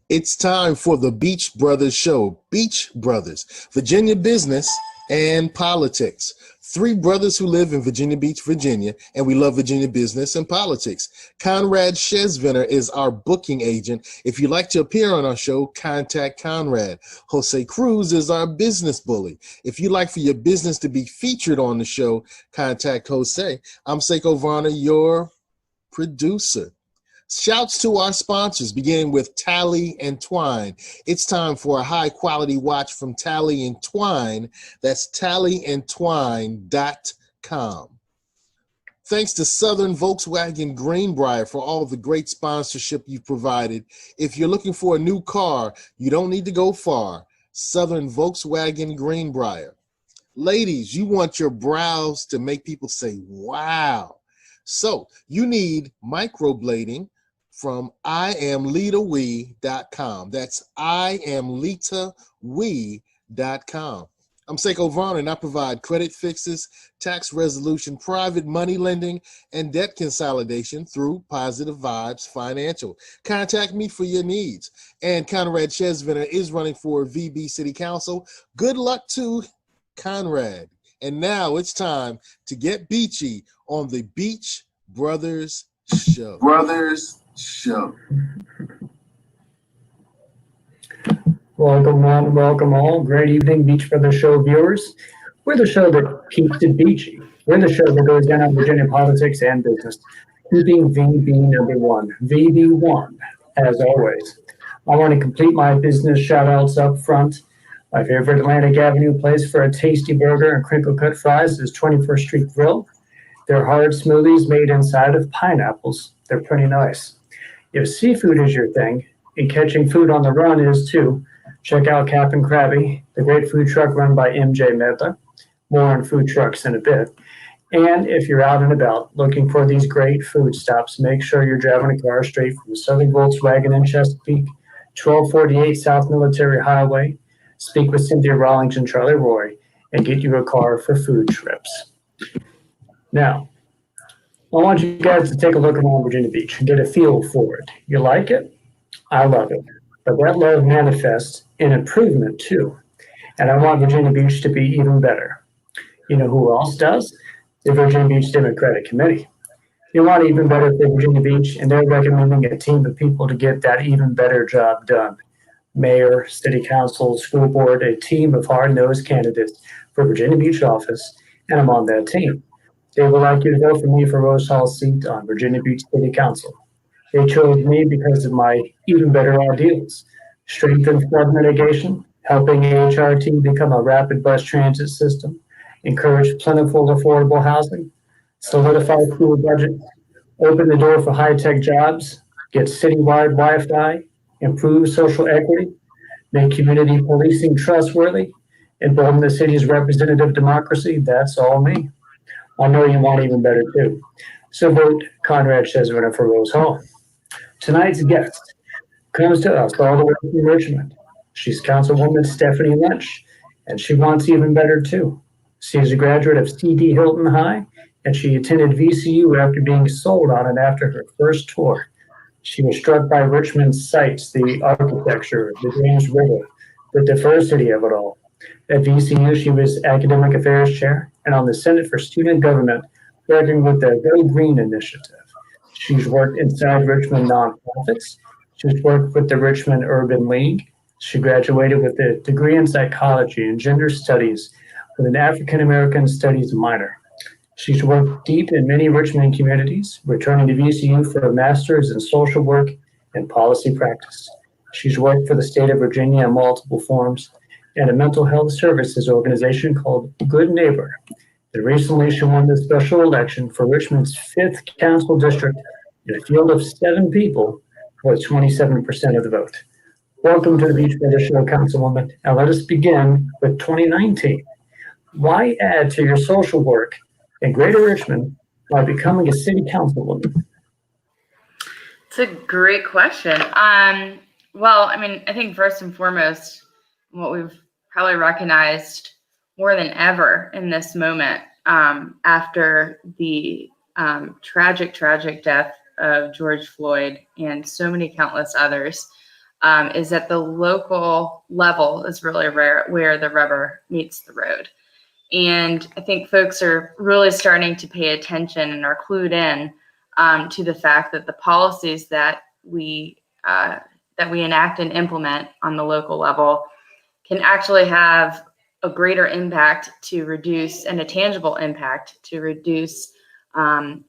It's time for the Beach Brothers Show. Beach Brothers, Virginia business and politics. Three brothers who live in Virginia Beach, Virginia, and we love Virginia business and politics. Conrad Shesviner is our booking agent. If you'd like to appear on our show, contact Conrad. Jose Cruz is our business bully. If you'd like for your business to be featured on the show, contact Jose. I'm Seko Varner, your producer. Shouts to our sponsors, beginning with Tally and Twine. It's time for a high-quality watch from Tally and Twine. That's tallyandtwine.com. Thanks to Southern Volkswagen Greenbrier for all the great sponsorship you've provided. If you're looking for a new car, you don't need to go far. Southern Volkswagen Greenbrier. Ladies, you want your brows to make people say, wow. So you need microblading from IamLitaWe.com. That's IamLitaWe.com. I'm Seko Varner, and I provide credit fixes, tax resolution, private money lending, and debt consolidation through Positive Vibes Financial. Contact me for your needs. And Conrad Shesviner is running for VB City Council. Good luck to Conrad. And now it's time to get beachy on the Beach Brothers Show. Welcome one, welcome all. Great evening, Beach Brothers Show viewers. We're the show that keeps it beachy. We're the show that goes down on Virginia politics and business, keeping VB number one, VB1, as always. I want to complete my business shout-outs up front. My favorite Atlantic Avenue place for a tasty burger and crinkle-cut fries is 21st Street Grill. They're hard smoothies made inside of pineapples. They're pretty nice. If seafood is your thing, and catching food on the run is too, check out Cap'n Krabby, the great food truck run by MJ Medler. More on food trucks in a bit. And if you're out and about looking for these great food stops, make sure you're driving a car straight from Southern Volkswagen in Chesapeake, 1248 South Military Highway. Speak with Cynthia Rawlings and Charlie Roy and get you a car for food trips. Now, I want you guys to take a look around Virginia Beach and get a feel for it. You like it? I love it. But that love manifests in improvement too. And I want Virginia Beach to be even better. You know who else does? The Virginia Beach Democratic Committee. You want even better for Virginia Beach, and they're recommending a team of people to get that even better job done. Mayor, city council, school board, a team of hard-nosed candidates for Virginia Beach office, and I'm on that team. They would like you to vote for me for Rose Hall's seat on Virginia Beach City Council. They chose me because of my even better ideals. Strengthen flood mitigation, helping HRT become a rapid bus transit system, encourage plentiful affordable housing, solidify school budget, open the door for high-tech jobs, get citywide Wi-Fi, improve social equity, make community policing trustworthy, embolden the city's representative democracy. That's all me. I know you want even better too. So vote Conrad Shesviner for Rose Hall. Tonight's guest comes to us all the way from Richmond. She's Councilwoman Stephanie Lynch, and she wants even better too. She is a graduate of C.D. Hilton High, and she attended VCU after being sold on it after her first tour. She was struck by Richmond's sights, the architecture, the James River, the diversity of it all. At VCU, she was Academic Affairs Chair and on the Senate for Student Government, working with the Go Green Initiative. She's worked inside Richmond nonprofits. She's worked with the Richmond Urban League. She graduated with a degree in psychology and gender studies with an African American studies minor. She's worked deep in many Richmond communities, returning to VCU for a master's in social work and policy practice. She's worked for the state of Virginia in multiple forms and a mental health services organization called Good Neighbor. And recently, she won the special election for Richmond's 5th council district in a field of 7 people with 27% of the vote. Welcome to the Beach Brother Show, Councilwoman. Now let us begin with 2019. Why add to your social work in Greater Richmond by becoming a city councilwoman? It's a great question. Well, I mean, I think first and foremost, what we've probably recognized more than ever in this moment, after the tragic death of George Floyd and so many countless others, is that the local level is really where the rubber meets the road. And I think folks are really starting to pay attention and are clued in to the fact that the policies that we enact and implement on the local level can actually have a greater impact to reduce, and a tangible impact to reduce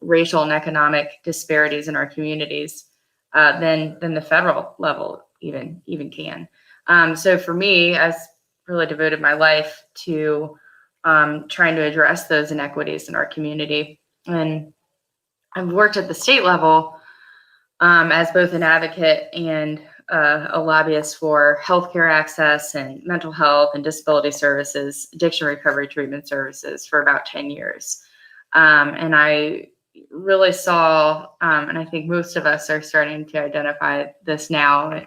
racial and economic disparities in our communities than the federal level even can. So for me, I've really devoted my life to trying to address those inequities in our community. And I've worked at the state level as both an advocate and a lobbyist for healthcare access and mental health and disability services, addiction recovery treatment services for about 10 years. And I really saw, and I think most of us are starting to identify this now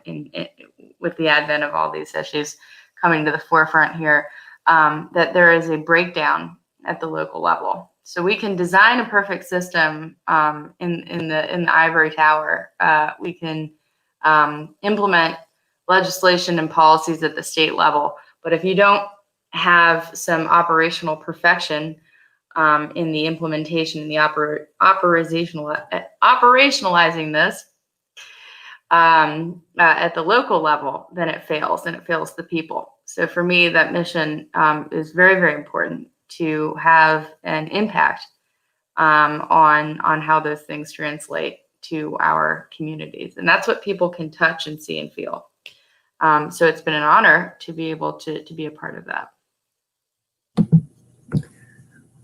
with the advent of all these issues coming to the forefront here, that there is a breakdown at the local level. So we can design a perfect system in the ivory tower. We can implement legislation and policies at the state level, but if you don't have some operational perfection in the implementation and the operationalizing this at the local level, then it fails, and it fails the people. So for me, that mission is very, very important, to have an impact on how those things translate to our communities. And that's what people can touch and see and feel. So it's been an honor to be able to be a part of that.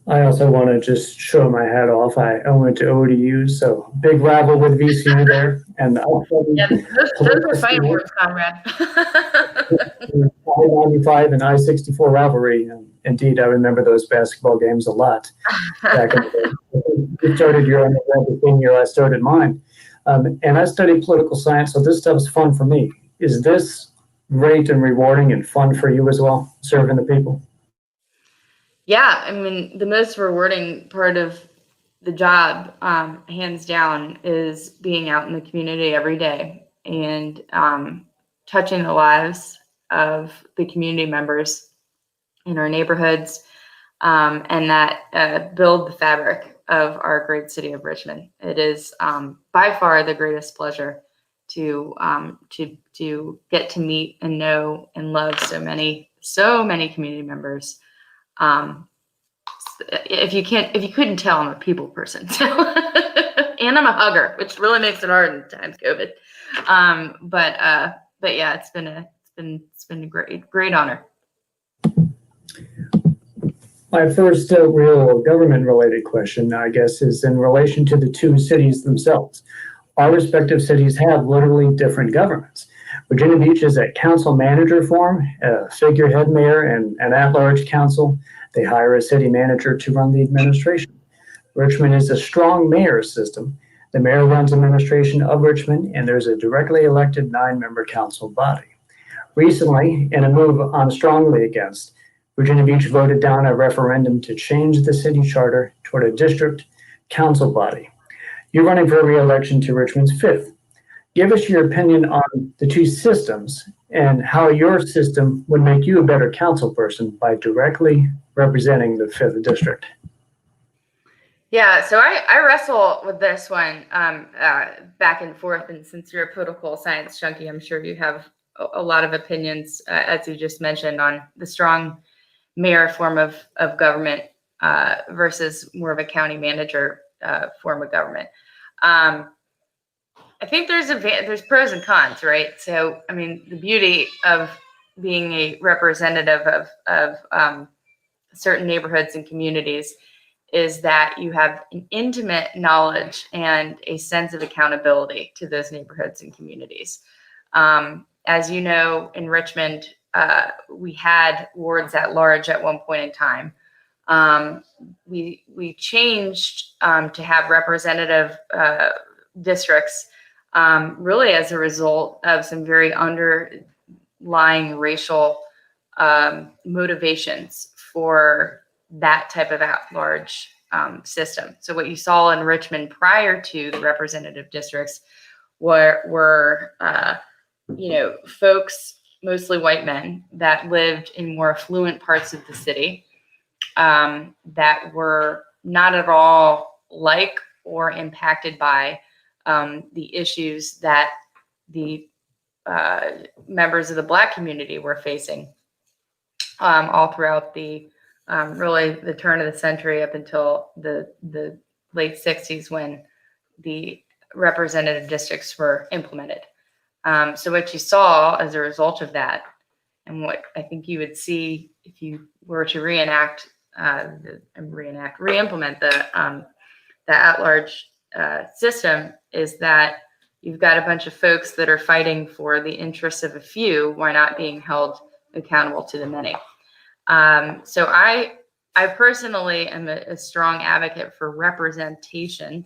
I also want to just show my hat off. I went to ODU, so big rival with VCU there. And those are fighting words, Conrad. I-95 and I-64 rivalry. And indeed, I remember those basketball games a lot. Back in the day. You started your undergrad the year I started mine. And I studied political science, so this stuff's fun for me. Is this great and rewarding and fun for you as well, serving the people? Yeah, I mean, the most rewarding part of the job, hands down, is being out in the community every day and touching the lives of the community members in our neighborhoods, and that build the fabric of our great city of Richmond. It is by far the greatest pleasure to get to meet and know and love so many community members. If you couldn't tell, I'm a people person, and I'm a hugger, which really makes it hard in times COVID. But yeah, it's been a great honor. My first real government-related question, I guess, is in relation to the two cities themselves. Our respective cities have literally different governments. Virginia Beach is at council manager form, a figurehead mayor and an at-large council. They hire a city manager to run the administration. Richmond is a strong mayor system. The mayor runs administration of Richmond, and there's a directly elected 9-member council body. Recently, in a move I'm strongly against, Virginia Beach voted down a referendum to change the city charter toward a district council body. You're running for re-election to Richmond's 5th. Give us your opinion on the two systems and how your system would make you a better council person by directly representing the 5th district. Yeah, so I wrestle with this one back and forth, and since you're a political science junkie, I'm sure you have a lot of opinions, as you just mentioned, on the strong mayor form of government versus more of a county manager form of government. I think there's pros and cons, right? So, I mean, the beauty of being a representative of certain neighborhoods and communities is that you have an intimate knowledge and a sense of accountability to those neighborhoods and communities. As you know, in Richmond, we had wards at large at one point in time. We changed to have representative districts really as a result of some very underlying racial motivations for that type of at-large system. So what you saw in Richmond prior to the representative districts were folks, mostly white men, that lived in more affluent parts of the city that were not at all like or impacted by the issues that the members of the Black community were facing all throughout the really the turn of the century up until the late 60s when the representative districts were implemented. So what you saw as a result of that, and what I think you would see if you were to re-implement the at-large system, is that you've got a bunch of folks that are fighting for the interests of a few while not being held accountable to the many. So I personally am a strong advocate for representation,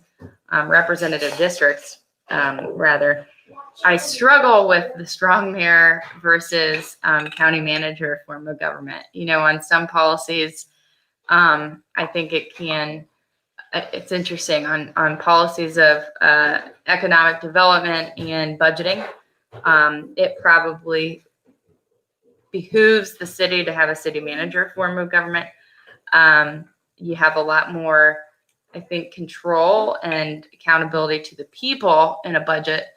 representative districts, rather. I struggle with the strong mayor versus county manager form of government. You know, on some policies, I think it's interesting on policies of economic development and budgeting. It probably behooves the city to have a city manager form of government. You have a lot more, I think, control and accountability to the people in a budget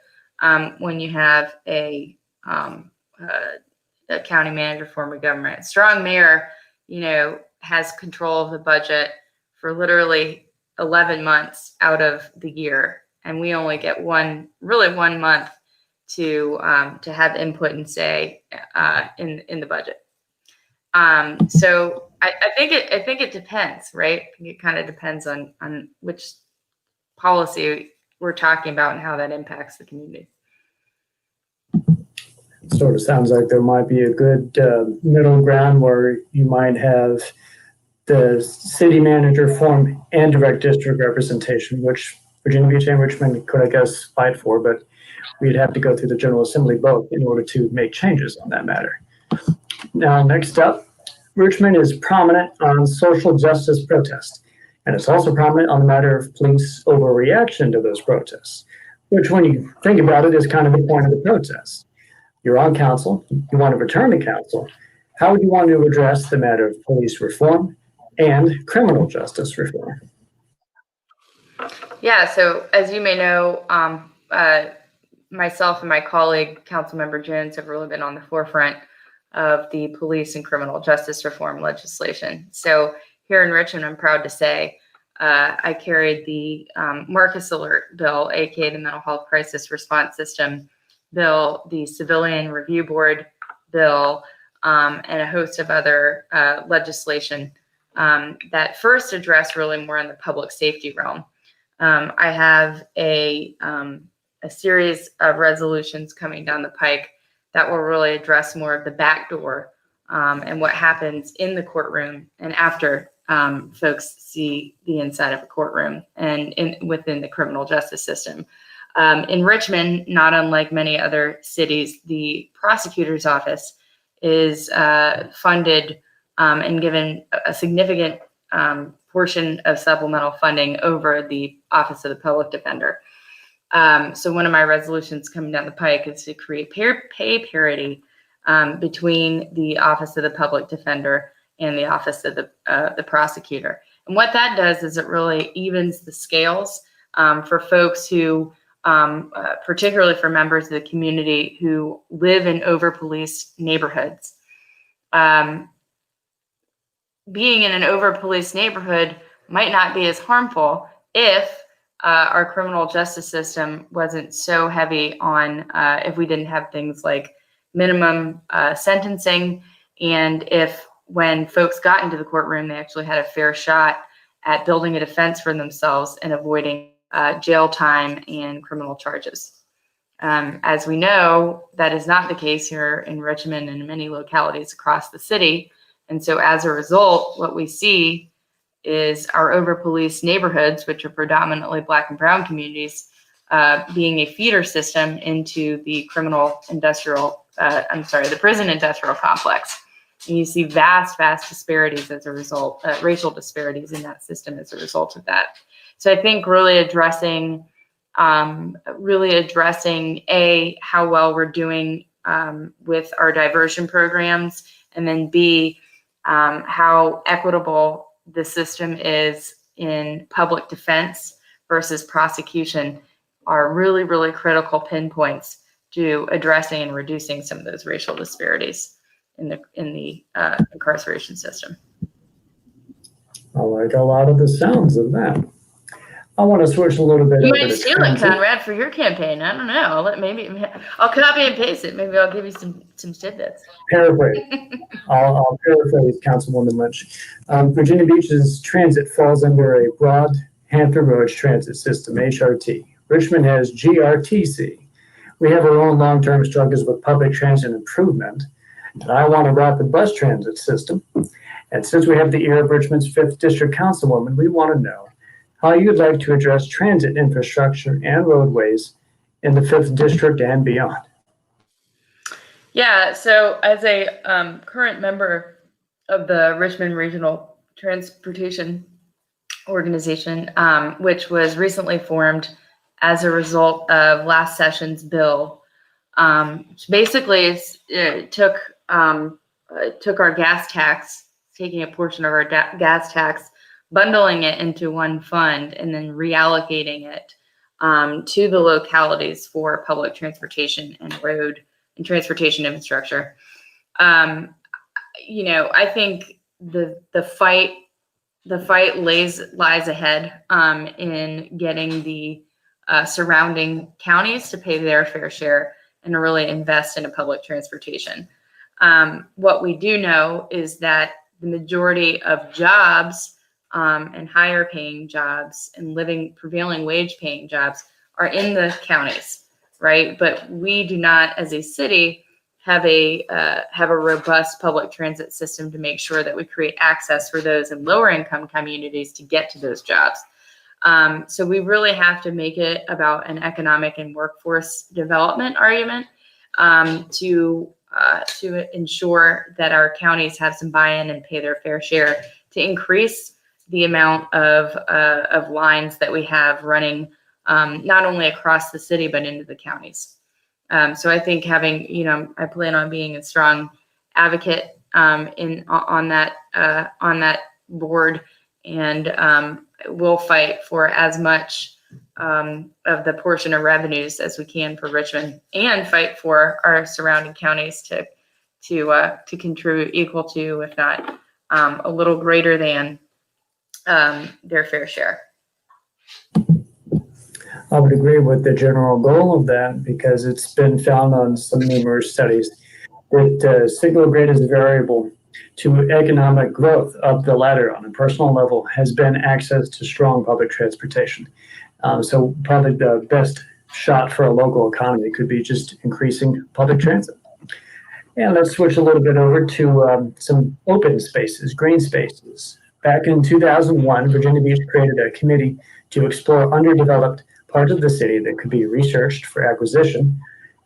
when you have a county manager form of government. Strong mayor, has control of the budget for literally 11 months out of the year, and we only get one month to have input and say in the budget. So I think it depends, right? I think it kind of depends on which policy we're talking about and how that impacts the community. Sort of sounds like there might be a good middle ground where you might have the city manager form and direct district representation, which Virginia Beach and Richmond could, I guess, fight for, but we'd have to go through the General Assembly vote in order to make changes on that matter. Now, next up, Richmond is prominent on social justice protests, and it's also prominent on the matter of police overreaction to those protests, which, when you think about it, is kind of the point of the protest. You're on council, you want to return to council. How would you want to address the matter of police reform and criminal justice reform? Yeah, so as you may know, myself and my colleague, Councilmember Jones, have really been on the forefront of the police and criminal justice reform legislation. So here in Richmond, I'm proud to say I carried the Marcus Alert Bill, aka the Mental Health Crisis Response System Bill, the Civilian Review Board Bill, and a host of other legislation that first address really more in the public safety realm. I have a series of resolutions coming down the pike that will really address more of the back door and what happens in the courtroom and after folks see the inside of a courtroom and within the criminal justice system. In Richmond, not unlike many other cities, the prosecutor's office is funded and given a significant portion of supplemental funding over the Office of the Public Defender. So one of my resolutions coming down the pike is to create pay parity between the Office of the Public Defender and the Office of the Prosecutor. And what that does is it really evens the scales for folks who, particularly for members of the community who live in over-policed neighborhoods. Being in an over-policed neighborhood might not be as harmful if our criminal justice system wasn't so heavy on if we didn't have things like minimum sentencing, and if when folks got into the courtroom, they actually had a fair shot at building a defense for themselves and avoiding jail time and criminal charges. As we know, that is not the case here in Richmond and in many localities across the city. And so as a result, what we see is our over-policed neighborhoods, which are predominantly Black and brown communities, being a feeder system into the the prison industrial complex. And you see vast disparities as a result, racial disparities in that system as a result of that. So I think really addressing how well we're doing with our diversion programs, and then B, how equitable the system is in public defense versus prosecution are really critical pinpoints to addressing and reducing some of those racial disparities in the incarceration system. I like a lot of the sounds of that. I want to switch a little bit. You over might to steal it, Conrad, for your campaign. I don't know. Maybe I'll copy and paste it. Maybe I'll give you some tidbits. Paraphrase. I'll paraphrase Councilwoman Lynch. Virginia Beach's transit falls under a broad Hampton Roads transit system, HRT. Richmond has GRTC. We have our own long-term struggles with public transit improvement. And I want a rapid bus transit system. And since we have the ear of Richmond's 5th District Councilwoman, we want to know how you'd like to address transit infrastructure and roadways in the 5th District and beyond. Yeah, so as a current member of the Richmond Regional Transportation Organization, which was recently formed as a result of last session's bill, which basically took our gas tax, taking a portion of our gas tax, bundling it into one fund, and then reallocating it to the localities for public transportation and road and transportation infrastructure. I think the fight lies ahead in getting the surrounding counties to pay their fair share and to really invest in a public transportation. What we do know is that the majority of jobs and higher paying jobs and prevailing wage paying jobs are in the counties, right? But we do not, as a city, have a robust public transit system to make sure that we create access for those in lower income communities to get to those jobs. So we really have to make it about an economic and workforce development argument to ensure that our counties have some buy-in and pay their fair share to increase the amount of lines that we have running not only across the city but into the counties. So I think having, I plan on being a strong advocate on that board, and we'll fight for as much of the portion of revenues as we can for Richmond, and fight for our surrounding counties to contribute equal to, if not a little greater than, their fair share. I would agree with the general goal of that, because it's been found on some numerous studies that single greatest variable to economic growth up the ladder on a personal level has been access to strong public transportation. So probably the best shot for a local economy could be just increasing public transit. And let's switch a little bit over to some open spaces, green spaces. Back in 2001, Virginia Beach created a committee to explore underdeveloped parts of the city that could be researched for acquisition,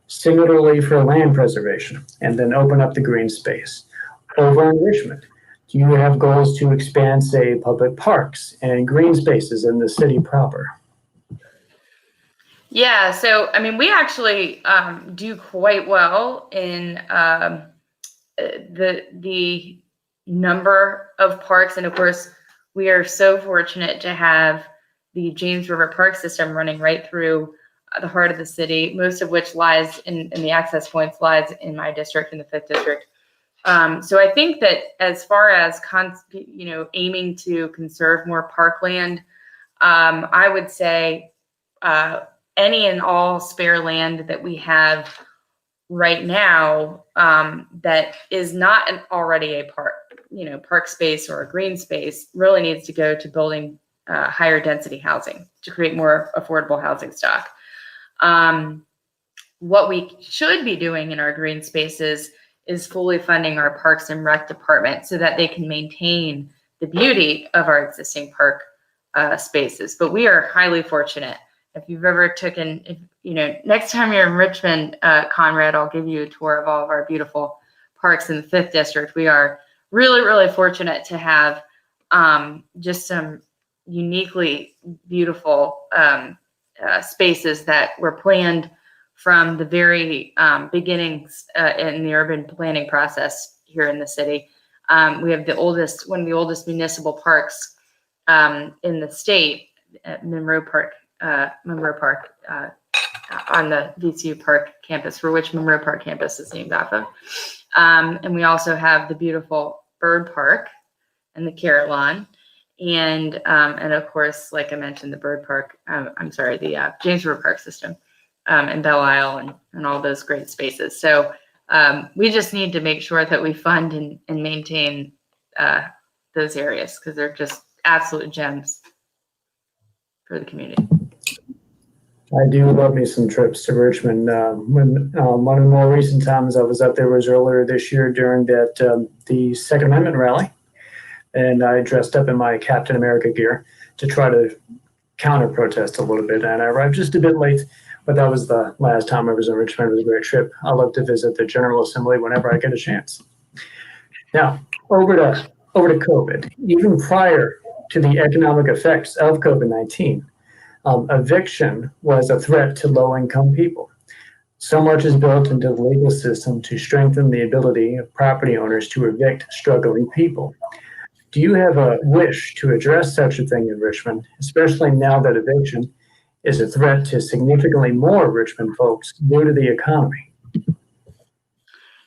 singularly for land preservation, and then open up the green space. Over in Richmond, do you have goals to expand, say, public parks and green spaces in the city proper? Yeah, so we actually do quite well in the number of parks, and of course, we are so fortunate to have the James River Park system running right through the heart of the city, most of which lies in the access points lies in my district, in the 5th District. So I think that as far as aiming to conserve more parkland, I would say any and all spare land that we have right now that is not already a park space or a green space really needs to go to building higher density housing to create more affordable housing stock. What we should be doing in our green spaces is fully funding our Parks and Rec department so that they can maintain the beauty of our existing park spaces. But we are highly fortunate. If you've ever next time you're in Richmond, Conrad, I'll give you a tour of all of our beautiful parks in the 5th District. We are really, really fortunate to have just some uniquely beautiful spaces that were planned from the very beginnings in the urban planning process here in the city. We have one of the oldest municipal parks in the state, Monroe Park on the VCU Park campus, for which Monroe Park campus is named off of. And we also have the beautiful Bird Park and the Carrot Lawn. And of course, like I mentioned, the the James River Park system and Belle Isle and all those great spaces. So we just need to make sure that we fund and maintain those areas because they're just absolute gems for the community. I do love me some trips to Richmond. When one of the more recent times I was up there was earlier this year during the Second Amendment rally. And I dressed up in my Captain America gear to try to counter-protest a little bit. And I arrived just a bit late, but that was the last time I was in Richmond. It was a great trip. I love to visit the General Assembly whenever I get a chance. Now, over to COVID. Even prior to the economic effects of COVID-19, eviction was a threat to low-income people. So much is built into the legal system to strengthen the ability of property owners to evict struggling people. Do you have a wish to address such a thing in Richmond, especially now that eviction is a threat to significantly more Richmond folks due to the economy?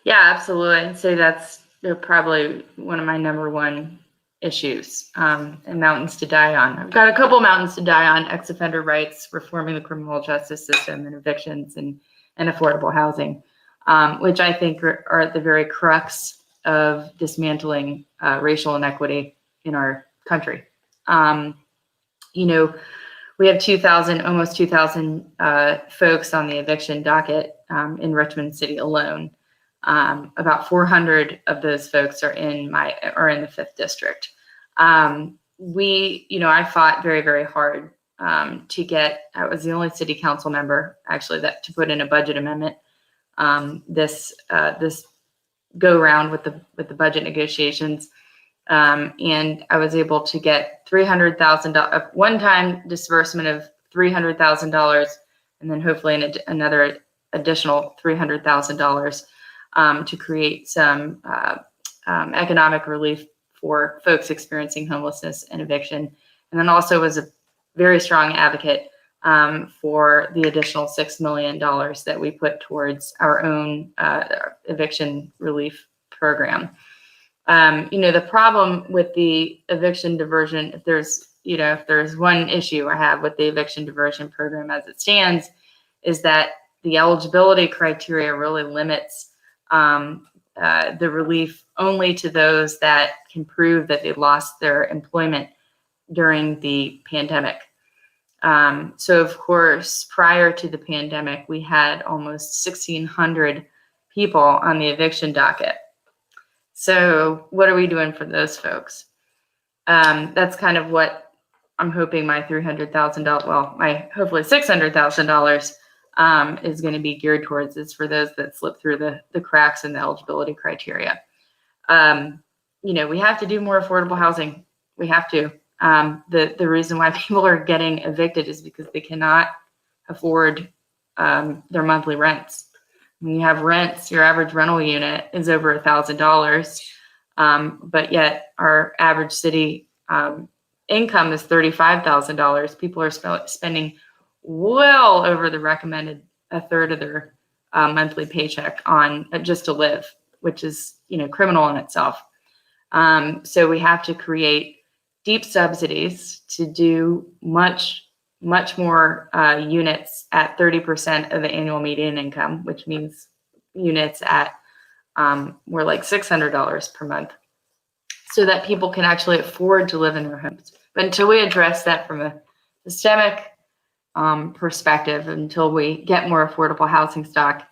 Yeah, absolutely. I'd say that's probably one of my number one issues and mountains to die on. I've got a couple mountains to die on: ex-offender rights, reforming the criminal justice system, and evictions and affordable housing, which I think are at the very crux of dismantling racial inequity in our country. We have almost 2,000 folks on the eviction docket in Richmond City alone. About 400 of those folks are in the 5th District. I fought very, very hard I was the only city council member actually to put in a budget amendment this go around with the budget negotiations. And I was able to get $300,000, one-time disbursement of $300,000, and then hopefully another additional $300,000 to create some economic relief for folks experiencing homelessness and eviction. And then also was a very strong advocate for the additional $6 million that we put towards our own eviction relief program. The problem with the eviction diversion, if there's one issue I have with the eviction diversion program as it stands, is that the eligibility criteria really limits the relief only to those that can prove that they lost their employment during the pandemic. So of course, prior to the pandemic, we had almost 1,600 people on the eviction docket. So what are we doing for those folks? That's kind of what I'm hoping my $300,000, my hopefully $600,000 is going to be geared towards, is for those that slip through the cracks in the eligibility criteria. We have to do more affordable housing. We have to. The reason why people are getting evicted is because they cannot afford their monthly rents. When you have rents, your average rental unit is over $1,000, but yet our average city income is $35,000. People are spending well over the recommended a third of their monthly paycheck on just to live, which is criminal in itself. So we have to create deep subsidies to do much more units at 30% of the annual median income, which means units at more like $600 per month, so that people can actually afford to live in their homes. But until we address that from a systemic perspective, until we get more affordable housing stock,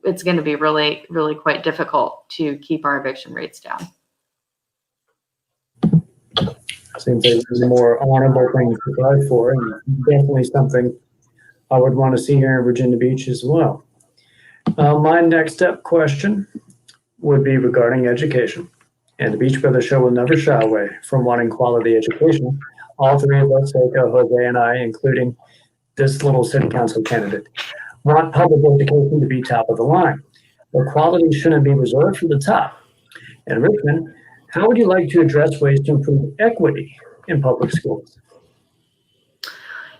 it's going to be really, really quite difficult to keep our eviction rates down. Seems like there's a more honorable thing to fight for, and definitely something I would want to see here in Virginia Beach as well. My next up question would be regarding education. And the Beach Brothers Show will never shy away from wanting quality education. All three of us, Seko, Jose, and I, including this little city council candidate, want public education to be top of the line. But quality shouldn't be reserved for the top. And Richmond, how would you like to address ways to improve equity in public schools?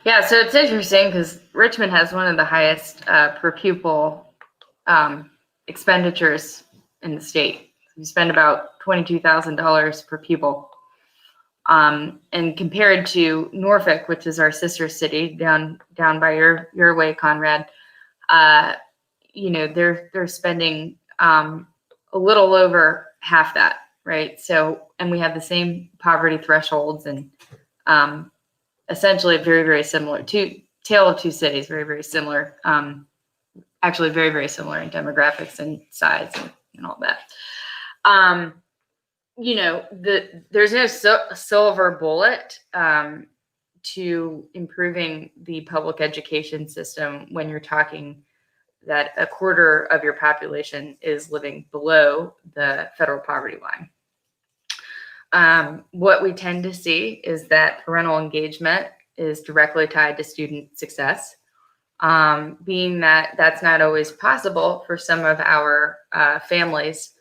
Yeah, so it's interesting because Richmond has one of the highest per pupil expenditures in the state. We spend about $22,000 per pupil. And compared to Norfolk, which is our sister city down by your way, Conrad, they're spending a little over half that, right? So, and we have the same poverty thresholds, and essentially very, very similar. Tale of two cities, very, very similar. Actually, very, very similar in demographics and size and all that. There's no silver bullet to improving the public education system when you're talking that a quarter of your population is living below the federal poverty line. What we tend to see is that parental engagement is directly tied to student success, being that that's not always possible for some of our families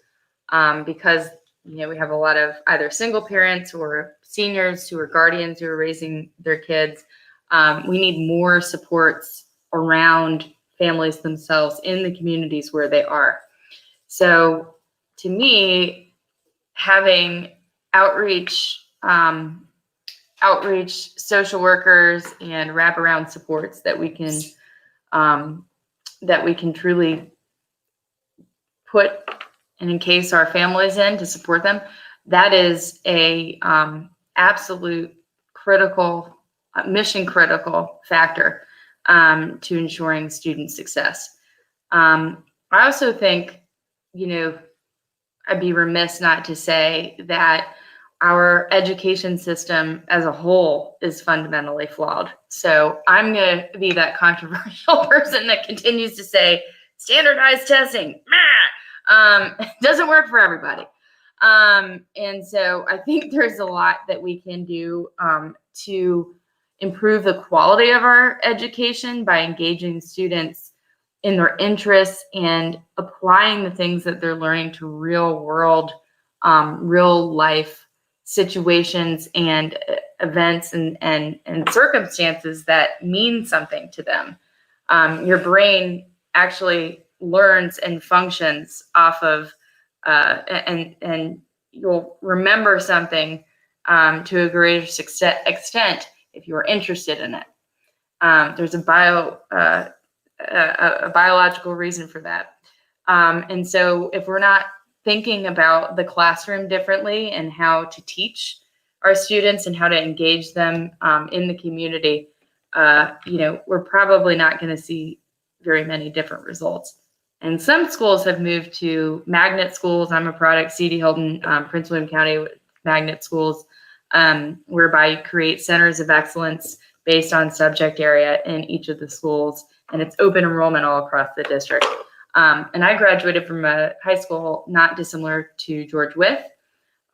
because we have a lot of either single parents or seniors who are guardians who are raising their kids. We need more supports around families themselves in the communities where they are. So to me, having outreach social workers and wraparound supports that we can truly put and encase our families in to support them, that is a absolute critical, mission critical factor to ensuring student success. I also think, I'd be remiss not to say that our education system as a whole is fundamentally flawed. So I'm going to be that controversial person that continues to say standardized testing, doesn't work for everybody. And so I think there's a lot that we can do to improve the quality of our education by engaging students in their interests and applying the things that they're learning to real world, real life situations and events and circumstances that mean something to them. Your brain actually learns and functions off of, and you'll remember something to a greater extent if you're interested in it. There's a biological reason for that. And so if we're not thinking about the classroom differently and how to teach our students and how to engage them in the community, we're probably not going to see very many different results. And some schools have moved to magnet schools. I'm a product, C.D. Hilton, Prince William County magnet schools, whereby you create centers of excellence based on subject area in each of the schools. And it's open enrollment all across the district. And I graduated from a high school not dissimilar to George Wythe.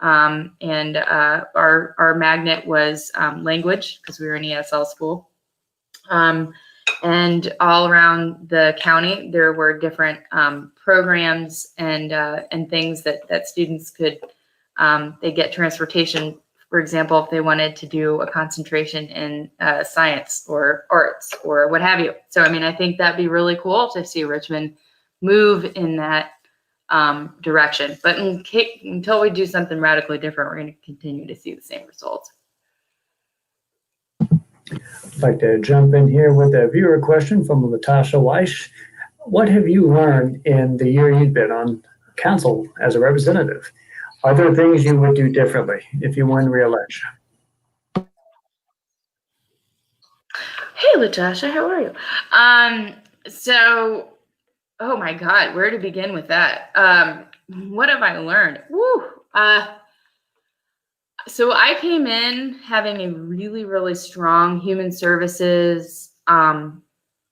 And our magnet was language, because we were an ESL school. And all around the county, there were different programs and things that students could, they get transportation, for example, if they wanted to do a concentration in science or arts or what have you. So, I mean, I think that'd be really cool to see Richmond move in that direction. But until we do something radically different, we're going to continue to see the same results. I'd like to jump in here with a viewer question from Latasha Weish. What have you learned in the year you've been on council as a representative? Are there things you would do differently if you win re-election? Hey, Latasha, how are you? Oh my God, where to begin with that? What have I learned? So I came in having a really, really strong human services,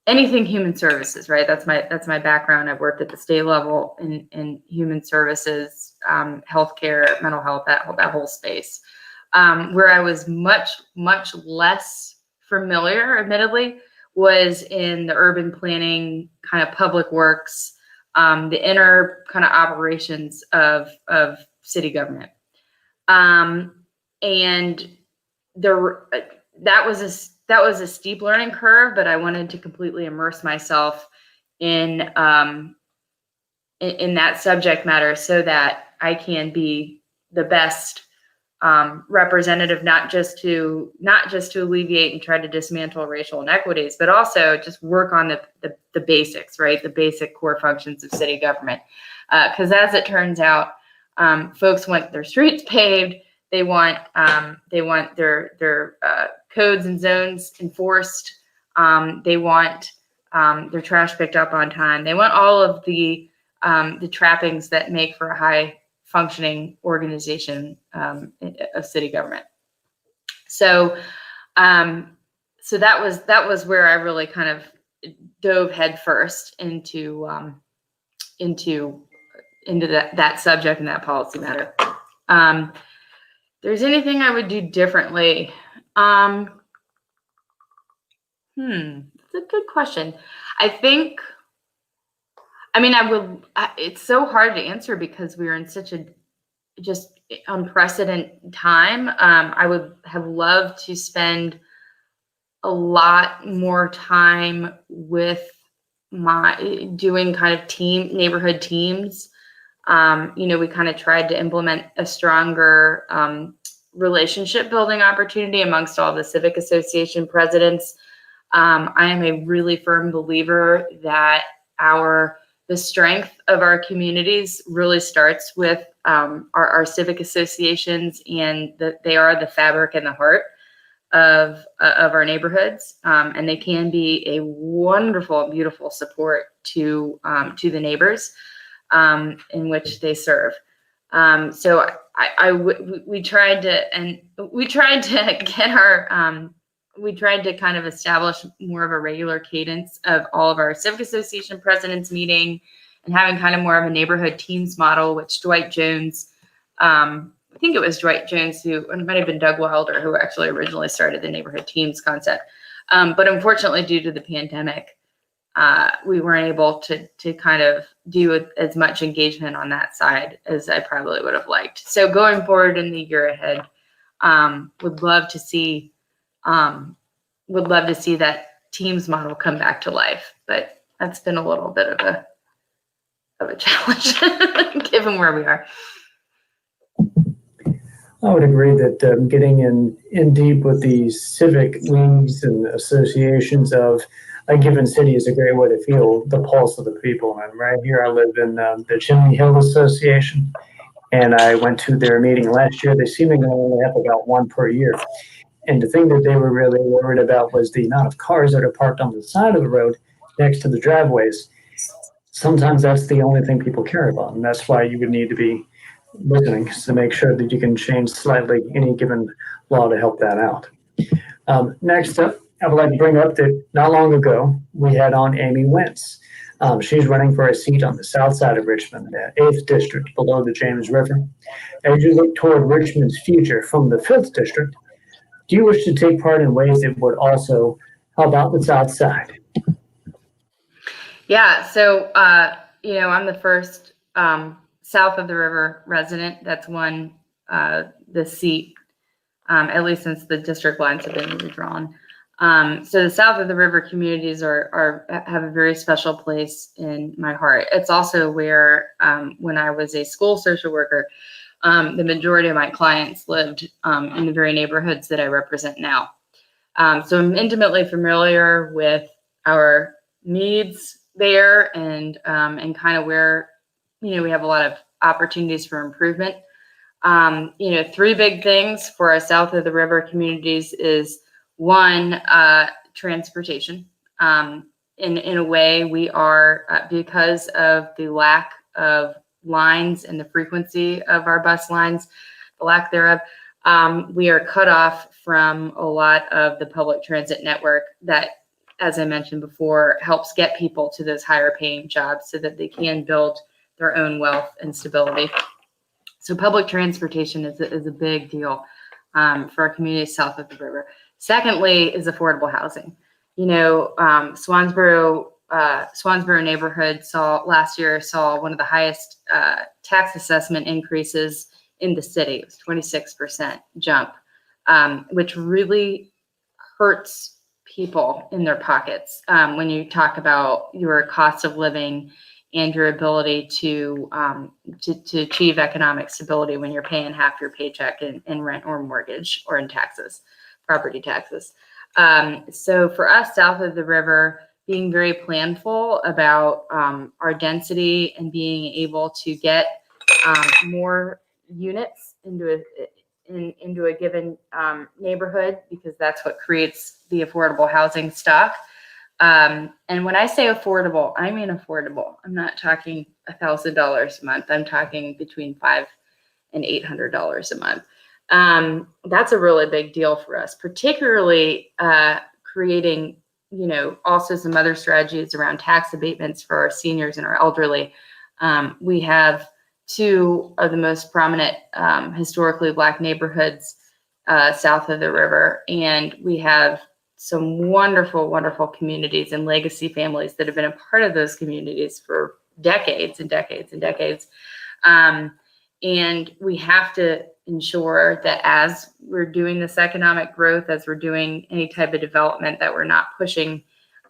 anything human services, right? That's my background. I've worked at the state level in human services, healthcare, mental health, that whole space. Where I was much, much less familiar, admittedly, was in the urban planning, kind of public works, the inner kind of operations of city government. And that was a steep learning curve, but I wanted to completely immerse myself in that subject matter so that I can be the best representative, not just to alleviate and try to dismantle racial inequities, but also just work on the basics, right? The basic core functions of city government. Because as it turns out, folks want their streets paved. They want their codes and zones enforced. They want their trash picked up on time. They want all of the trappings that make for a high functioning organization of city government. So that was where I really kind of dove headfirst into that subject and that policy matter. There's anything I would do differently? That's a good question. It's so hard to answer because we are in such a just unprecedented time. I would have loved to spend a lot more time with doing kind of neighborhood teams. We kind of tried to implement a stronger relationship building opportunity amongst all the civic association presidents. I am a really firm believer that the strength of our communities really starts with our civic associations, and that they are the fabric and the heart of our neighborhoods, and they can be a wonderful, beautiful support to the neighbors in which they serve. So we tried to kind of establish more of a regular cadence of all of our civic association presidents meeting and having kind of more of a neighborhood teams model, which Dwight Jones, I think it was Dwight Jones it might have been Doug Wilder, who actually originally started the neighborhood teams concept. But unfortunately, due to the pandemic, we weren't able to kind of do as much engagement on that side as I probably would have liked. So going forward in the year ahead, would love to see that teams model come back to life, but that's been a little bit of a challenge given where we are. I would agree that getting in deep with the civic leagues and associations of a given city is a great way to feel the pulse of the people. And right here, I live in the Chimney Hill Association, and I went to their meeting last year. They seemingly only have about one per year. And the thing that they were really worried about was the amount of cars that are parked on the side of the road next to the driveways. Sometimes that's the only thing people care about, and that's why you would need to be listening to make sure that you can change slightly any given law to help that out. Next up, I would like to bring up that not long ago, we had on Amy Wentz. She's running for a seat on the south side of Richmond, the 8th district below the James River. As you look toward Richmond's future from the 5th district, do you wish to take part in ways that would also help out the south side? Yeah, so, I'm the first south of the river resident that's won the seat, at least since the district lines have been redrawn. So the south of the river communities have a very special place in my heart. It's also where, when I was a school social worker, the majority of my clients lived in the very neighborhoods that I represent now. So I'm intimately familiar with our needs there and kind of where, we have a lot of opportunities for improvement. Three big things for our south of the river communities is one, transportation. In a way, we are, because of the lack of lines and the frequency of our bus lines, the lack thereof, we are cut off from a lot of the public transit network that, as I mentioned before, helps get people to those higher paying jobs so that they can build their own wealth and stability. So public transportation is a big deal for our communities south of the river. Secondly is affordable housing. Swansboro neighborhood last year saw one of the highest tax assessment increases in the city. It was 26% jump, which really hurts people in their pockets when you talk about your cost of living and your ability to achieve economic stability when you're paying half your paycheck in rent or mortgage or in taxes, property taxes. So for us south of the river, being very planful about our density and being able to get more units into a given neighborhood, because that's what creates the affordable housing stock. And when I say affordable, I mean affordable. I'm not talking $1,000 a month. I'm talking between $500 and $800 a month. That's a really big deal for us, particularly creating, also some other strategies around tax abatements for our seniors and our elderly. We have two of the most prominent historically Black neighborhoods south of the river, and we have some wonderful, wonderful communities and legacy families that have been a part of those communities for decades and decades and decades. And we have to ensure that as we're doing this economic growth, as we're doing any type of development, that we're not pushing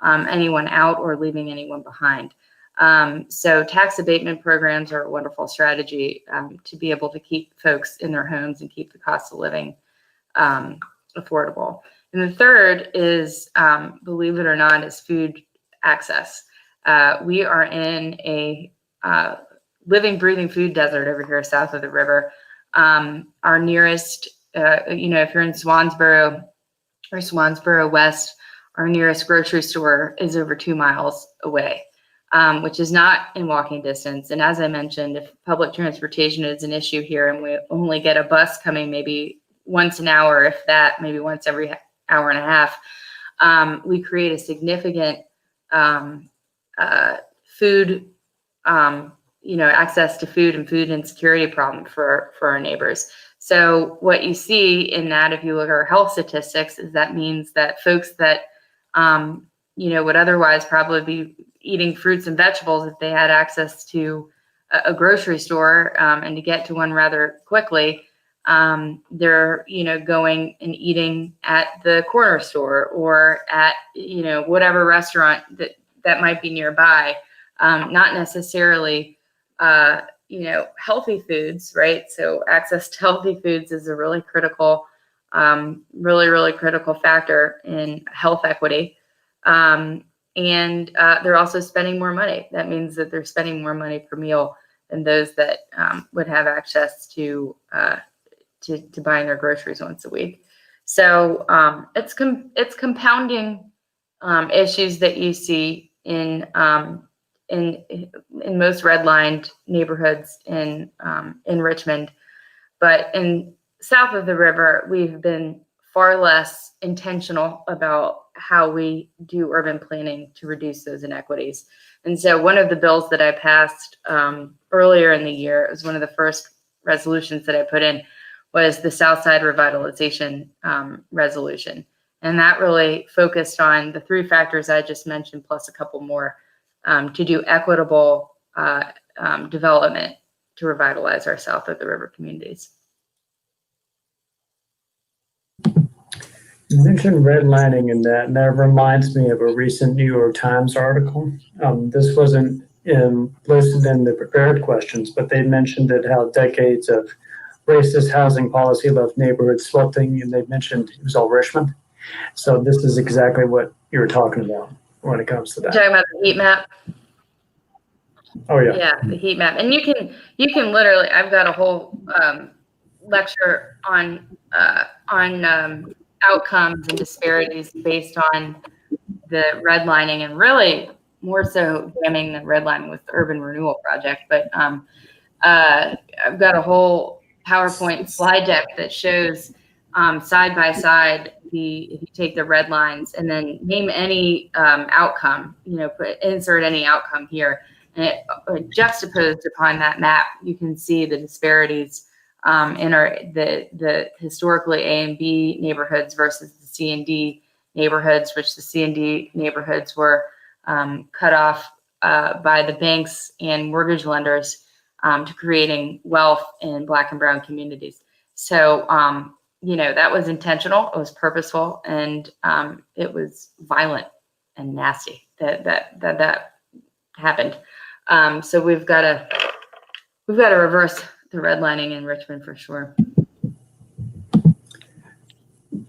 anyone out or leaving anyone behind. So tax abatement programs are a wonderful strategy to be able to keep folks in their homes and keep the cost of living affordable. And the third is, believe it or not, is food access. We are in a living, breathing food desert over here south of the river. Our nearest, if you're in Swansboro or Swansboro West, our nearest grocery store is over 2 miles away, which is not in walking distance. And as I mentioned, if public transportation is an issue here and we only get a bus coming maybe once an hour, if that, maybe once every hour and a half, we create a significant food, access to food and food insecurity problem for our neighbors. So what you see in that, if you look at our health statistics, is that means that folks that, would otherwise probably be eating fruits and vegetables if they had access to a grocery store and to get to one rather quickly, they're, going and eating at the corner store or at, whatever restaurant that might be nearby, not necessarily, healthy foods, right? So access to healthy foods is a really critical, really critical factor in health equity. And they're also spending more money. That means that they're spending more money per meal than those that would have access to buying their groceries once a week. So it's compounding issues that you see in most redlined neighborhoods in Richmond, but in south of the river, we've been far less intentional about how we do urban planning to reduce those inequities. And so one of the bills that I passed earlier in the year, it was one of the first resolutions that I put in, was the Southside Revitalization resolution. And that really focused on the three factors I just mentioned, plus a couple more, to do equitable development to revitalize our south of the river communities. You mentioned redlining in that, and that reminds me of a recent New York Times article. This wasn't listed in the prepared questions, but they mentioned that how decades of racist housing policy left neighborhoods sweating, and they mentioned it was all Richmond. So this is exactly what you were talking about when it comes to that. You're talking about the heat map. Oh yeah. Yeah, the heat map, and you can literally. I've got a whole lecture on outcomes and disparities based on the redlining, and really more so damning than redlining with the urban renewal project. But I've got a whole PowerPoint slide deck that shows side by side if you take the red lines and then name any outcome, insert any outcome here. And it juxtaposed upon that map, you can see the disparities in the historically A and B neighborhoods versus the C and D neighborhoods, which the C and D neighborhoods were cut off by the banks and mortgage lenders to creating wealth in Black and brown communities. So, that was intentional, it was purposeful, and it was violent and nasty that happened. So we've got to reverse the redlining in Richmond for sure.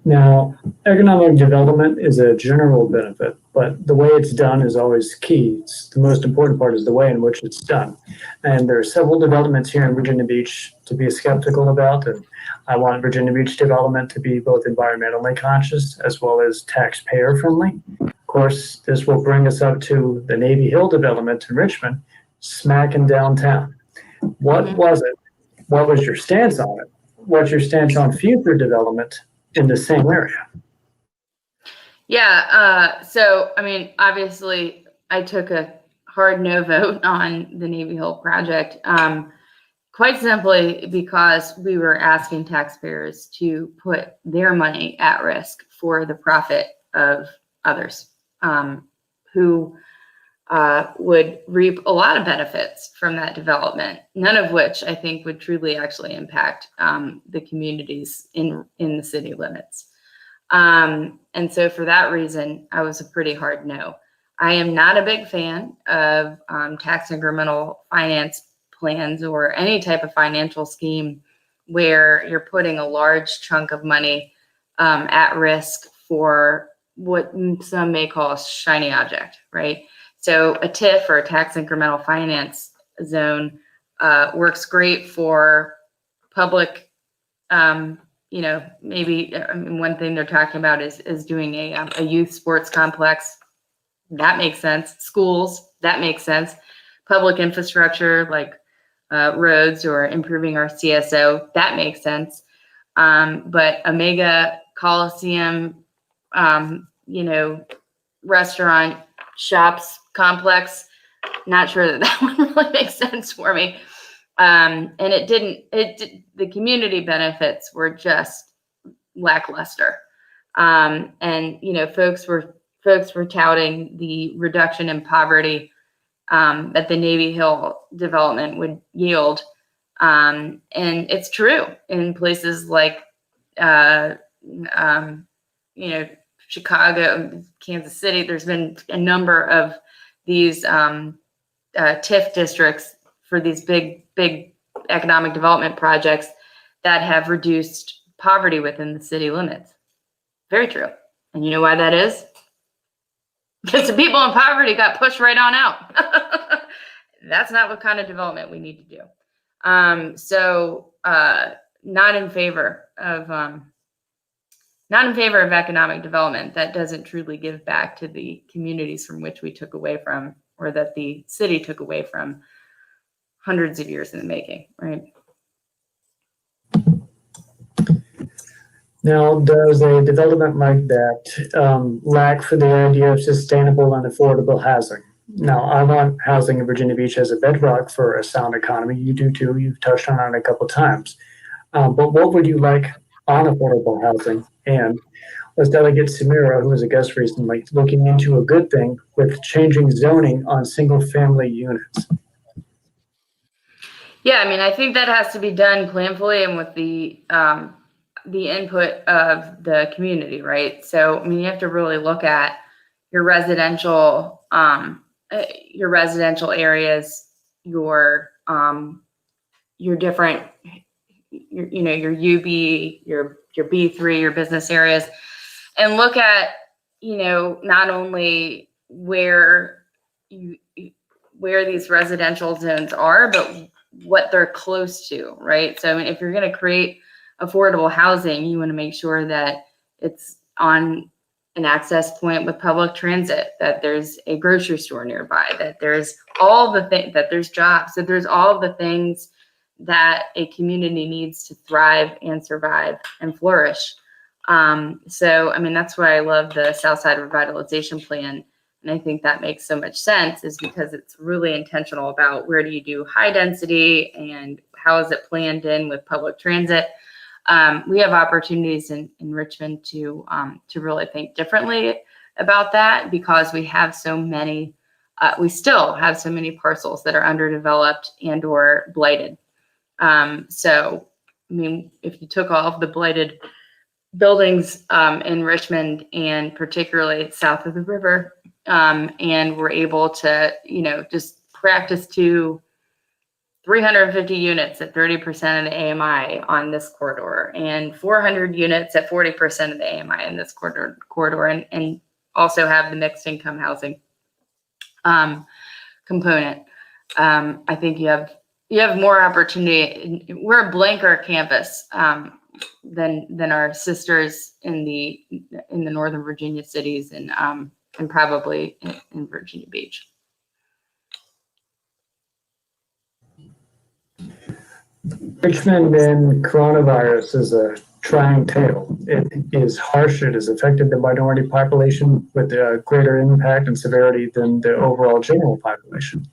Now, economic development is a general benefit, but the way it's done is always key. The most important part is the way in which it's done. And there are several developments here in Virginia Beach to be skeptical about, and I want Virginia Beach development to be both environmentally conscious as well as taxpayer friendly. Of course, this will bring us up to the Navy Hill development in Richmond, smack in downtown. What was it? What was your stance on it? What's your stance on future development in the same area? Yeah. So, obviously, I took a hard no vote on the Navy Hill project, quite simply because we were asking taxpayers to put their money at risk for the profit of others who would reap a lot of benefits from that development, none of which I think would truly actually impact the communities in the city limits. And so for that reason, I was a pretty hard no. I am not a big fan of tax incremental finance plans or any type of financial scheme where you're putting a large chunk of money at risk for what some may call a shiny object, right? So a TIF, or a tax incremental finance zone, works great for public, maybe one thing they're talking about is doing a youth sports complex. That makes sense. Schools, that makes sense. Public infrastructure like roads or improving our CSO, that makes sense. But a mega Coliseum, restaurant, shops complex, not sure that one really makes sense for me. And the community benefits were just lackluster. And folks were touting the reduction in poverty that the Navy Hill development would yield. And it's true in places like Chicago, Kansas City. There's been a number of these TIF districts for these big economic development projects that have reduced poverty within the city limits. Very true. And you know why that is? Because the people in poverty got pushed right on out. That's not what kind of development we need to do. So not in favor of economic development that doesn't truly give back to the communities from which we took away from, or that the city took away from hundreds of years in the making, right? Now, does a development like that lack for the idea of sustainable and affordable housing? Now, I want housing in Virginia Beach as a bedrock for a sound economy. You do too. You've touched on it a couple of times. But what would you like on affordable housing? And was Delegate Samira, who was a guest recently, looking into a good thing with changing zoning on single-family units? Yeah, I think that has to be done planfully and with the the input of the community, right? So, I mean, you have to really look at your residential areas, your different, your UB, your B3, your business areas, and look at, not only where these residential zones are, but what they're close to, right? So, I mean, if you're going to create affordable housing, you want to make sure that it's on an access point with public transit, that there's a grocery store nearby, that there's that there's jobs, that there's all the things that a community needs to thrive and survive and flourish. So, I mean, that's why I love the Southside Revitalization Plan. And I think that makes so much sense, is because it's really intentional about where do you do high density and how is it planned in with public transit. We have opportunities in Richmond to really think differently about that, because we have so many, we still have so many parcels that are underdeveloped and or blighted. So, I mean, if you took all of the blighted buildings in Richmond, and particularly south of the river, and we're able to, just practice to 350 units at 30% of the AMI on this corridor, and 400 units at 40% of the AMI in this corridor, and also have the mixed income housing component. I think you have more opportunity. We're a blanker campus than our sisters in the Northern Virginia cities, and probably in Virginia Beach. Richmond and coronavirus is a trying tale. It is harsh. It has affected the minority population with a greater impact and severity than the overall general population.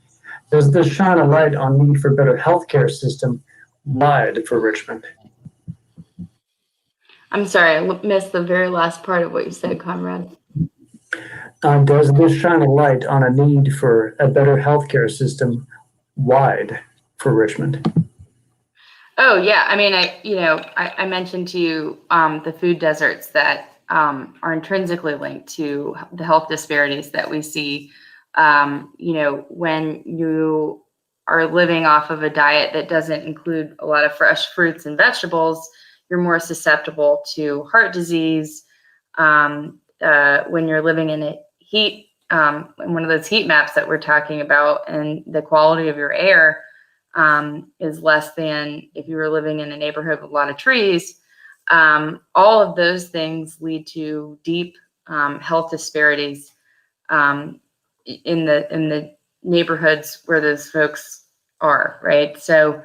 Does this shine a light on need for better healthcare system wide for Richmond? I'm sorry, I missed the very last part of what you said, Conrad. Does this shine a light on a need for a better healthcare system wide for Richmond? Oh yeah, I mean, I mentioned to you the food deserts that are intrinsically linked to the health disparities that we see. When you are living off of a diet that doesn't include a lot of fresh fruits and vegetables, you're more susceptible to heart disease. When you're living in a heat, in one of those heat maps that we're talking about, and the quality of your air is less than if you were living in a neighborhood with a lot of trees. All of those things lead to deep health disparities in the neighborhoods where those folks are, right? So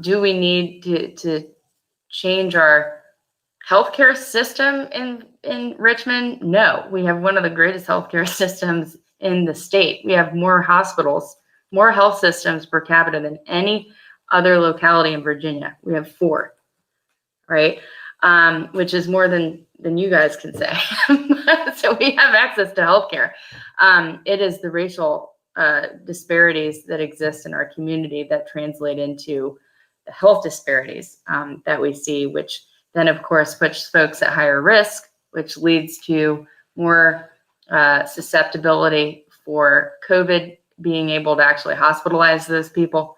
do we need to change our healthcare system in Richmond? No, we have one of the greatest healthcare systems in the state. We have more hospitals, more health systems per capita than any other locality in Virginia. We have 4, right? Which is more than you guys can say. So we have access to healthcare. It is the racial disparities that exist in our community that translate into the health disparities that we see, which then of course puts folks at higher risk, which leads to more susceptibility for COVID, being able to actually hospitalize those people.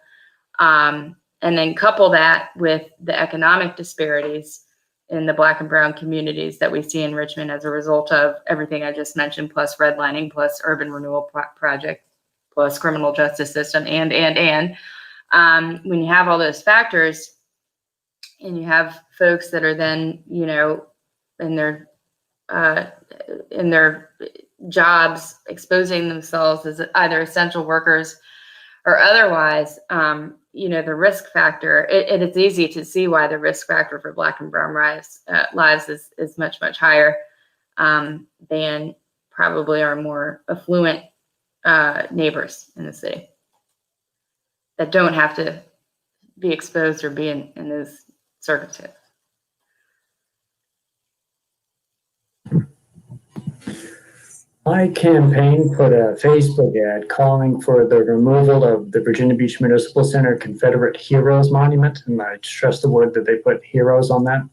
And then couple that with the economic disparities in the Black and brown communities that we see in Richmond as a result of everything I just mentioned, plus redlining, plus urban renewal project, plus criminal justice system, and when you have all those factors, and you have folks that are then, in their jobs, exposing themselves as either essential workers or otherwise, the risk factor, it's easy to see why the risk factor for Black and brown lives is much, much higher than probably our more affluent neighbors in the city that don't have to be exposed or be in those circumstances. My campaign put a Facebook ad calling for the removal of the Virginia Beach Municipal Center Confederate Heroes Monument, and I stress the word that they put heroes on that.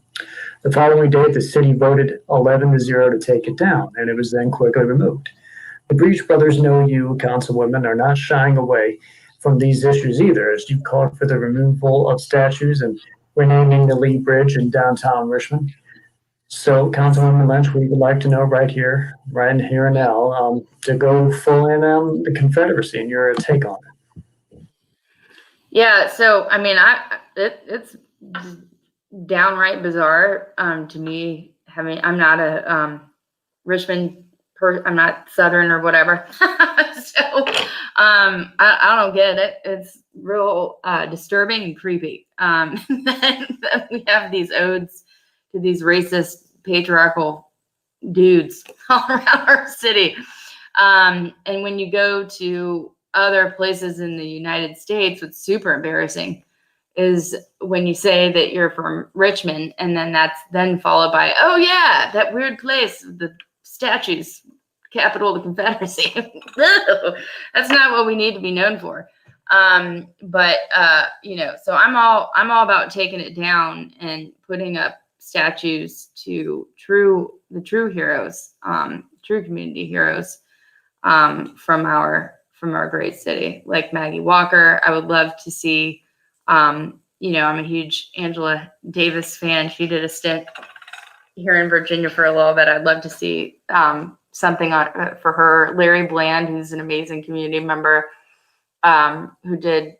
The following day, the city voted 11-0 to take it down, and it was then quickly removed. The Breach Brothers know you, councilwomen, are not shying away from these issues either, as you called for the removal of statues and renaming the Lee Bridge in downtown Richmond. So, Councilwoman Lynch, we would like to know right here and now, to go full in the Confederacy and your take on it. Yeah, so I mean, it's downright bizarre to me. I'm not a Richmond I'm not Southern or whatever, so I don't get it. It's real disturbing and creepy that we have these odes to these racist patriarchal dudes all around our city. And when you go to other places in the United States, what's super embarrassing is when you say that you're from Richmond, and then that's then followed by, oh yeah, that weird place, the statues, capital of the Confederacy. That's not what we need to be known for. But so I'm all about taking it down and putting up statues to the true heroes, true community heroes from our great city, like Maggie Walker. I would love to see. I'm a huge Angela Davis fan. She did a stint here in Virginia for a little bit. I'd love to see something for her. Larry Bland, who's an amazing community member, who did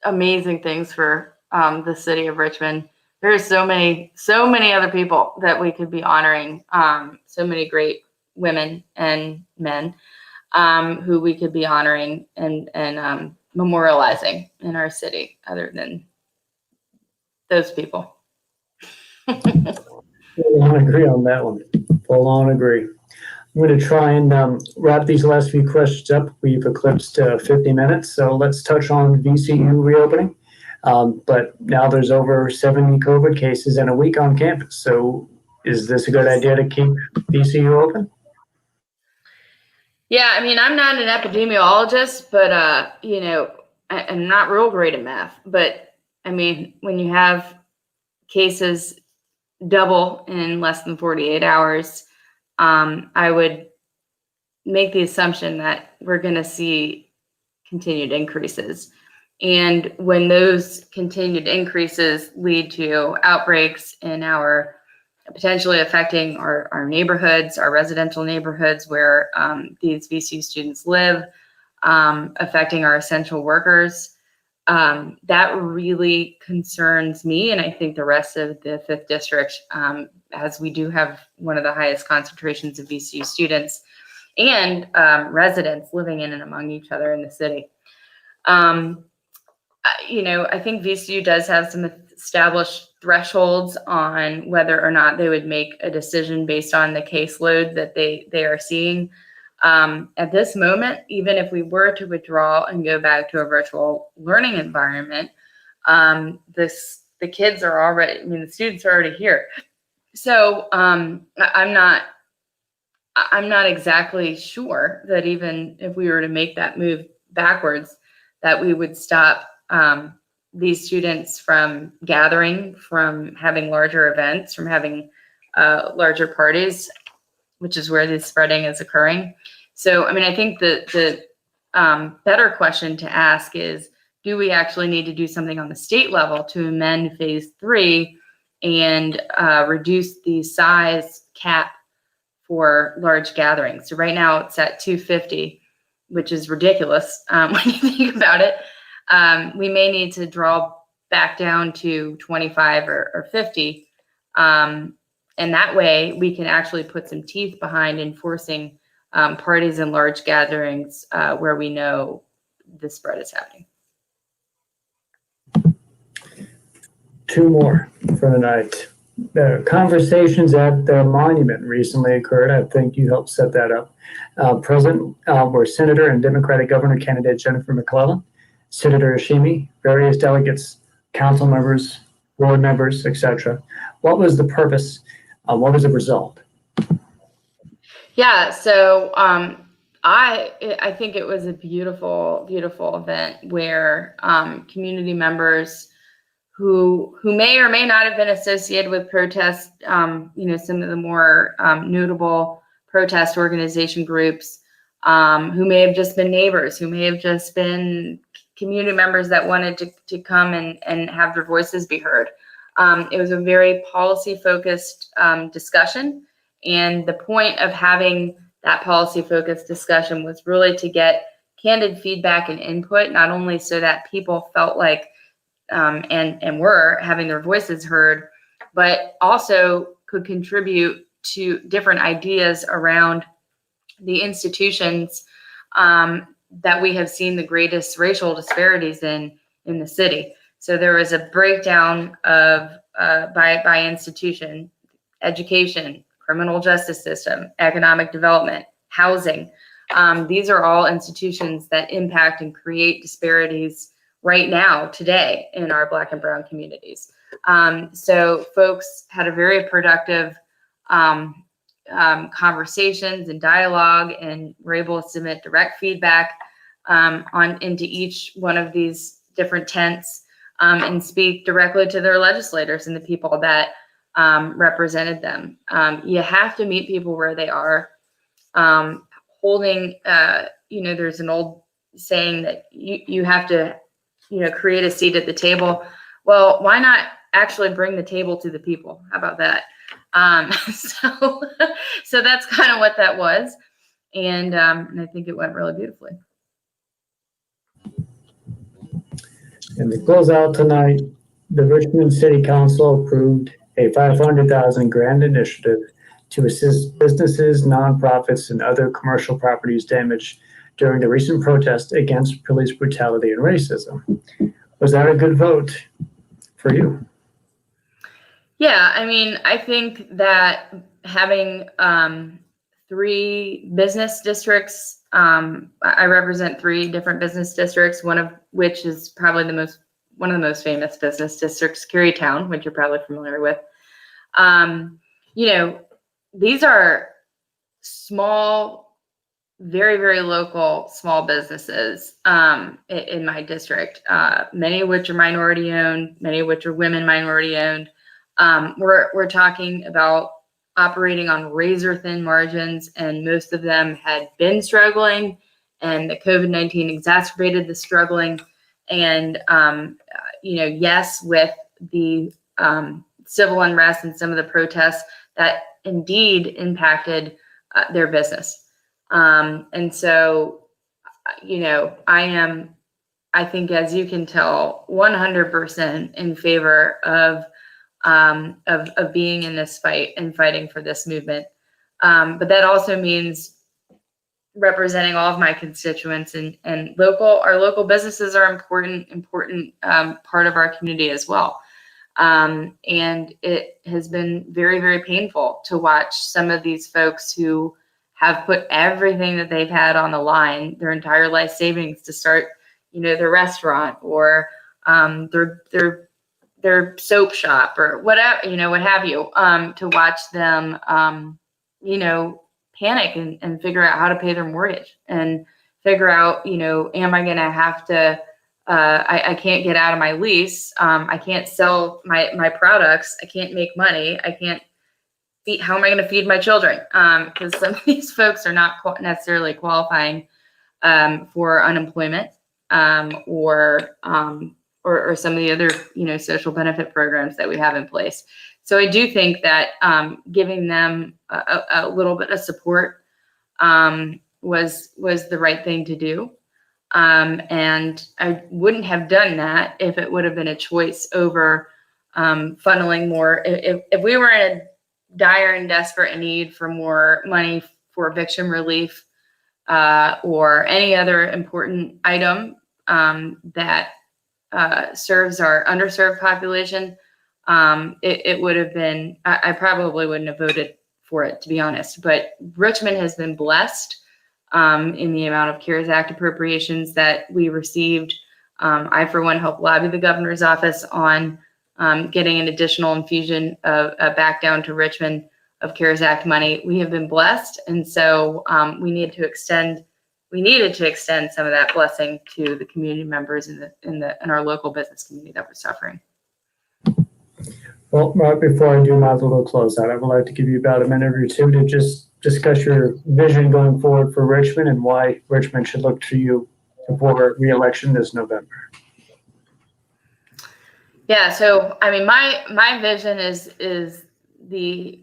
amazing things for the city of Richmond. There's so many other people that we could be honoring. So many great women and men who we could be honoring and memorializing in our city, other than those people. Full on agree on that one. Full on agree. I'm going to try and wrap these last few questions up. We've eclipsed 50 minutes, so let's touch on VCU reopening. But now there's over 70 COVID cases in a week on campus. So is this a good idea to keep VCU open? Yeah, I mean, I'm not an epidemiologist, but, I'm not real great at math. But, I mean, when you have cases double in less than 48 hours, I would make the assumption that we're going to see continued increases. And when those continued increases lead to outbreaks in our potentially affecting our neighborhoods, our residential neighborhoods where these VCU students live, affecting our essential workers, that really concerns me, and I think the rest of the 5th District, as we do have one of the highest concentrations of VCU students and residents living in and among each other in the city. I think VCU does have some established thresholds on whether or not they would make a decision based on the caseload that they are seeing. At this moment, even if we were to withdraw and go back to a virtual learning environment, the students are already here. So I'm not exactly sure that even if we were to make that move backwards, that we would stop these students from gathering, from having larger events, from having larger parties, which is where the spreading is occurring. So, I mean, I think the better question to ask is, do we actually need to do something on the state level to amend phase 3 and reduce the size cap for large gatherings? So right now it's at 250, which is ridiculous when you think about it. We may need to draw back down to 25 or 50. And that way we can actually put some teeth behind enforcing parties and large gatherings where we know the spread is happening. 2 more for the night. The conversations at the monument recently occurred. I think you helped set that up. Present were Senator and Democratic Governor candidate Jennifer McClellan, Senator Ashimi, various delegates, council members, board members, etc. What was the purpose? What was the result? Yeah, so I think it was a beautiful, beautiful event where community members who may or may not have been associated with protests, some of the more notable protest organization groups, who may have just been neighbors, who may have just been community members that wanted to come and have their voices be heard. It was a very policy-focused discussion, and the point of having that policy-focused discussion was really to get candid feedback and input, not only so that people felt like and were having their voices heard, but also could contribute to different ideas around the institutions that we have seen the greatest racial disparities in the city. So there was a breakdown of by institution: education, criminal justice system, economic development, housing. These are all institutions that impact and create disparities right now, today, in our Black and brown communities. So folks had a very productive conversations and dialogue, and were able to submit direct feedback into each one of these different tents, and speak directly to their legislators and the people that represented them. You have to meet people where they are. There's an old saying that you have to, create a seat at the table. Well, why not actually bring the table to the people? How about that? So that's kind of what that was. And I think it went really beautifully. And to close out tonight, the Richmond City Council approved a $500,000 grant initiative to assist businesses, nonprofits, and other commercial properties damaged during the recent protest against police brutality and racism. Was that a good vote for you? Yeah, I mean, I think that having 3 business districts, I represent 3 different business districts, one of which is probably one of the most famous business districts, Carytown, which you're probably familiar with. These are small, very, very local small businesses in my district, many of which are minority owned, many of which are women minority owned. We're talking about operating on razor thin margins, and most of them had been struggling, and the COVID-19 exacerbated the struggling. And, yes, with the civil unrest and some of the protests, that indeed impacted their business. And so, I think, as you can tell, 100% in favor of being in this fight and fighting for this movement. But that also means representing all of my constituents, and our local businesses are important part of our community as well. And it has been very, very painful to watch some of these folks who have put everything that they've had on the line, their entire life savings, to start, their restaurant or their soap shop or whatever, what have you, to watch them, panic and figure out how to pay their mortgage, and figure out, am I going to have to, I can't get out of my lease. I can't sell my products. I can't make money. I can't feed, how am I going to feed my children? Because some of these folks are not necessarily qualifying for unemployment or some of the other, social benefit programs that we have in place. So I do think that giving them a little bit of support was the right thing to do. And I wouldn't have done that if it would have been a choice over funneling more. If we were in a dire and desperate need for more money for eviction relief or any other important item that serves our underserved population, it would have been, I probably wouldn't have voted for it, to be honest. But Richmond has been blessed in the amount of CARES Act appropriations that we received. I, for one, helped lobby the governor's office on getting an additional infusion of back down to Richmond of CARES Act money. We have been blessed, and so we needed to extend some of that blessing to the community members in our local business community that were suffering. Well, right before I do my little closeout, I would like to give you about a minute or two to just discuss your vision going forward for Richmond and why Richmond should look to you for re-election this November. Yeah, so I mean, my vision is the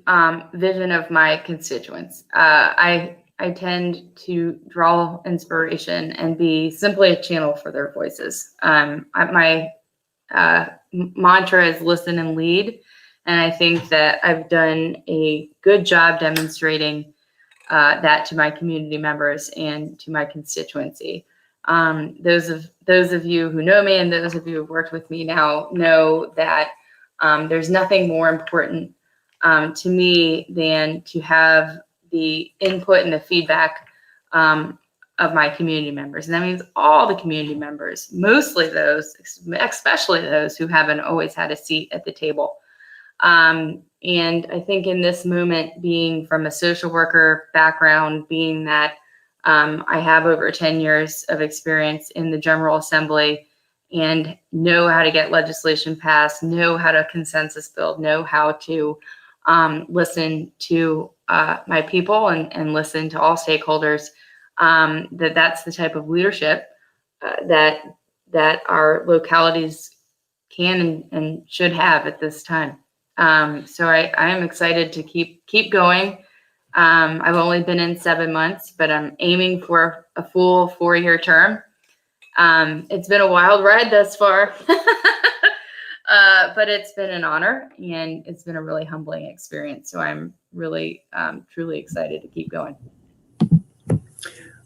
vision of my constituents. I tend to draw inspiration and be simply a channel for their voices. My mantra is listen and lead, and I think that I've done a good job demonstrating that to my community members and to my constituency. Those of you who know me and those of you who've worked with me now know that there's nothing more important to me than to have the input and the feedback of my community members. And that means all the community members, mostly those, especially those who haven't always had a seat at the table. And I think in this moment, being from a social worker background, being that I have over 10 years of experience in the General Assembly and know how to get legislation passed, know how to consensus build, know how to listen to my people and listen to all stakeholders, that's the type of leadership that our localities can and should have at this time. So I am excited to keep going. I've only been in 7 months, but I'm aiming for a full 4-year term. It's been a wild ride thus far, but it's been an honor and it's been a really humbling experience. So I'm really, truly excited to keep going.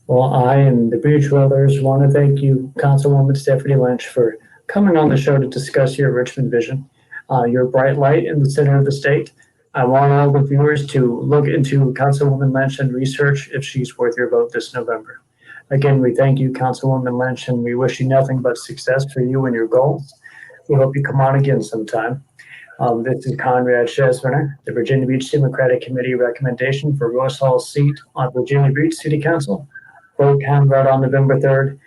Well, I and the Beach Brothers want to thank you, Councilwoman Stephanie Lynch, for coming on the show to discuss your Richmond vision. You're a bright light in the center of the state. I want all the viewers to look into Councilwoman Lynch and research if she's worth your vote this November. Again, we thank you, Councilwoman Lynch, and we wish you nothing but success for you and your goals. We hope you come on again sometime. This is Conrad Chesviner, the Virginia Beach Democratic Committee recommendation for Rose Hall's seat on Virginia Beach City Council. Vote Conrad on November 3rd.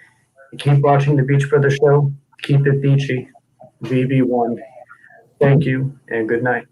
Keep watching the Beach Brothers Show. Keep it beachy. VB1. Thank you and good night.